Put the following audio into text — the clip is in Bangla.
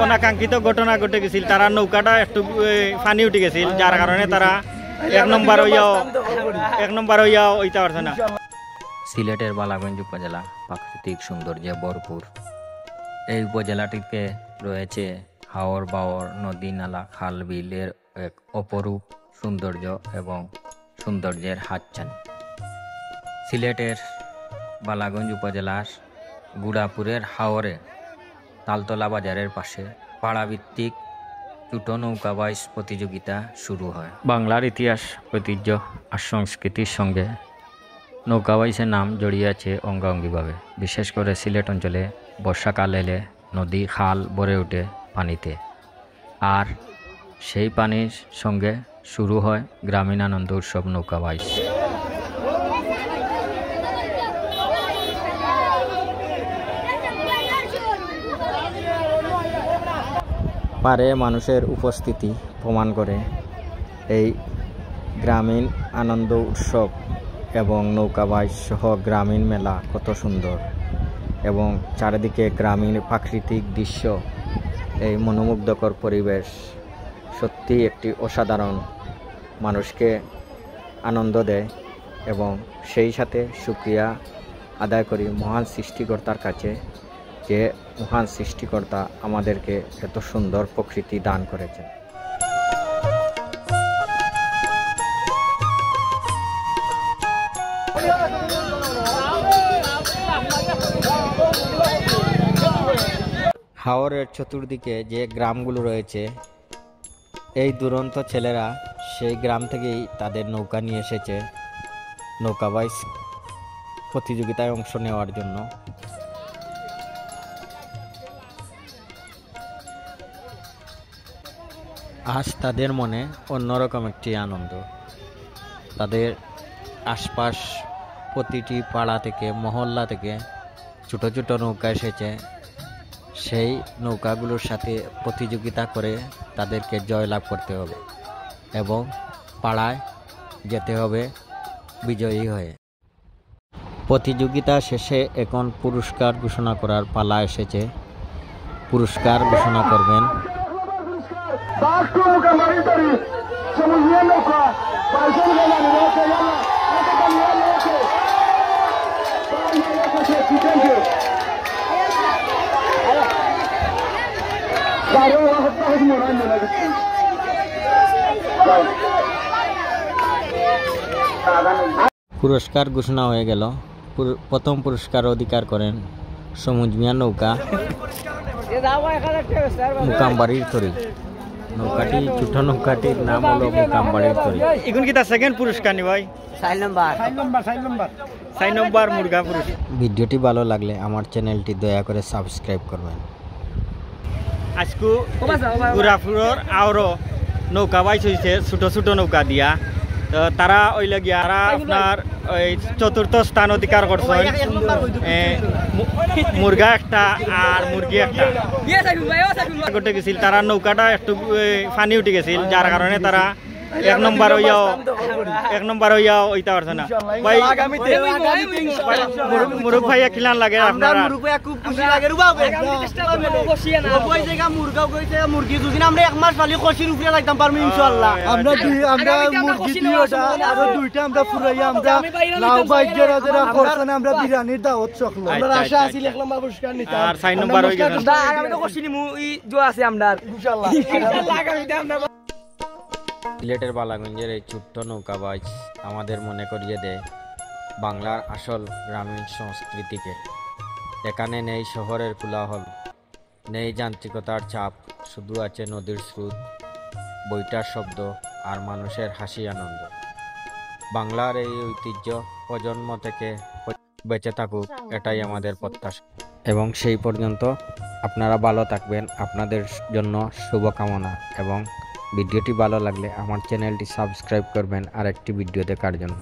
অনাকাঙ্ক্ষিত ঘটনা ঘটে গেছিল, তারা নৌকাটা একটু পানি উঠে গেছিল, যার কারণে তারা এক নম্বর হইয়াও ওইটা পারছে না। সিলেটের বালাগঞ্জ উপজেলা প্রাকৃতিক সৌন্দর্যে ভরপুর। এই উপজেলাটিতে রয়েছে হাওর বাওর, নদী নালা, খাল বিলের এক অপরূপ সৌন্দর্য এবং সৌন্দর্যের হাতছানি। সিলেটের বালাগঞ্জ উপজেলার গুড়াপুরের হাওরে তালতলা বাজারের পাশে পাড়াভিত্তিক ছোট নৌকাবাইজ প্রতিযোগিতা শুরু হয়। বাংলার ইতিহাস, ঐতিহ্য আর সংস্কৃতির সঙ্গে নৌকাবাইজের নাম জড়িয়ে আছে অঙ্গাঙ্গিভাবে। বিশেষ করে সিলেট অঞ্চলে বর্ষাকাল এলে নদী খাল ভরে ওঠে পানিতে, আর সেই পানির সঙ্গে শুরু হয় গ্রামীণ আনন্দ উৎসব নৌকাবাইজ। পারে মানুষের উপস্থিতি প্রমাণ করে এই গ্রামীণ আনন্দ উৎসব এবং নৌকাবাইজ সহ গ্রামীণ মেলা কত সুন্দর, এবং চারিদিকে গ্রামীণ প্রাকৃতিক দৃশ্য, এই মনোমুগ্ধকর পরিবেশ সত্যি একটি অসাধারণ, মানুষকে আনন্দ দেয়। এবং সেই সাথে শুকরিয়া আদায় করি মহান সৃষ্টিকর্তার কাছে, যে মহান সৃষ্টিকর্তা আমাদেরকে এত সুন্দর প্রকৃতি দান করেছেন। হাওরের চতুর্দিকে যে গ্রামগুলো রয়েছে, এই দুরন্ত ছেলেরা সেই গ্রাম থেকেই তাদের নৌকা নিয়ে এসেছে নৌকাবাইজ প্রতিযোগিতায় অংশ নেওয়ার জন্য। আজ তাদের মনে অন্যরকম একটি আনন্দ। তাদের আশপাশ প্রতিটি পাড়া থেকে, মহল্লা থেকে ছোট ছোট নৌকা এসেছে। সেই নৌকাগুলোর সাথে প্রতিযোগিতা করে তাদেরকে জয়লাভ করতে হবে এবং পাড়ায় যেতে হবে বিজয়ী হয়ে। প্রতিযোগিতা শেষে এখন পুরস্কার ঘোষণা করার পালা এসেছে। পুরস্কার ঘোষণা করবেন পুরস্কার ঘোষণা হয়ে গেল। প্রথম পুরস্কার অধিকার করেন সমুজ মিয়া নৌকা, মুকামবাড়ির তরি। নৌকাটি, ছোট নৌকাটির নাম হলো মুকামবাড়ির তরি। এখন কি তার সেকেন্ড পুরস্কার নি ভাই? 4 নম্বর মুরগা পুরস্কার। ভিডিওটি ভালো লাগলে আমার চ্যানেলটি দয়া করে সাবস্ক্রাইব করবেন। আজকু গুড়াপুরের আরো নৌকা বাইচ হয়েছে ছোট ছোট নৌকা দিয়া, তো তারা ওই লাগিয়া আপনার ওই চতুর্থ স্থান অধিকার করছে। মুরগা একটা আর মুরগি একটা ঘটে গেছিল, তারা নৌকাটা একটু পানি উঠে গেছিল, যার কারণে তারা এক নম্বর হইয়াও ওইটা পারছে না। ভাই মুরগ ভাইয়া খিলান লাগে আপনারা? খুব খুশি লাগে মুরগি যদি আমরা এক মাস পালি কষির উপরে লাগতাম পারবো ইনশাআল্লাহ। আমরা মুরগি দিয়েটা আর দুইটা আমরা ফুরাইয়া আমরা লাউ বাইক যারা যারা করছেন আমরা বিরিয়ানির দাওয়াত চকলো। আমরা আশা আছি 1 নম্বর পুরস্কার নিতে, আর 4 নম্বর হই গেছে। আর আমি তো কষিনি মুই জো আছে আমরা ইনশাআল্লাহ। আগামীতে আমরা সিলেটের বালাগঞ্জের এই ছোট্ট নৌকাবাজ আমাদের মনে করিয়ে দেয় বাংলার আসল গ্রামীণ সংস্কৃতিকে। এখানে নেই শহরের কোলাহল, নেই যান্ত্রিকতার চাপ, শুধু আছে নদীর স্রোত, বইটার শব্দ আর মানুষের হাসি আনন্দ। বাংলার এই ঐতিহ্য প্রজন্ম থেকে বেঁচে থাকুক, এটাই আমাদের প্রত্যাশা। এবং সেই পর্যন্ত আপনারা ভালো থাকবেন, আপনাদের জন্য শুভকামনা। এবং ভিডিওটি ভালো লাগলে আমার চ্যানেলটি সাবস্ক্রাইব করবেন আরেকটি ভিডিও দেখার জন্য।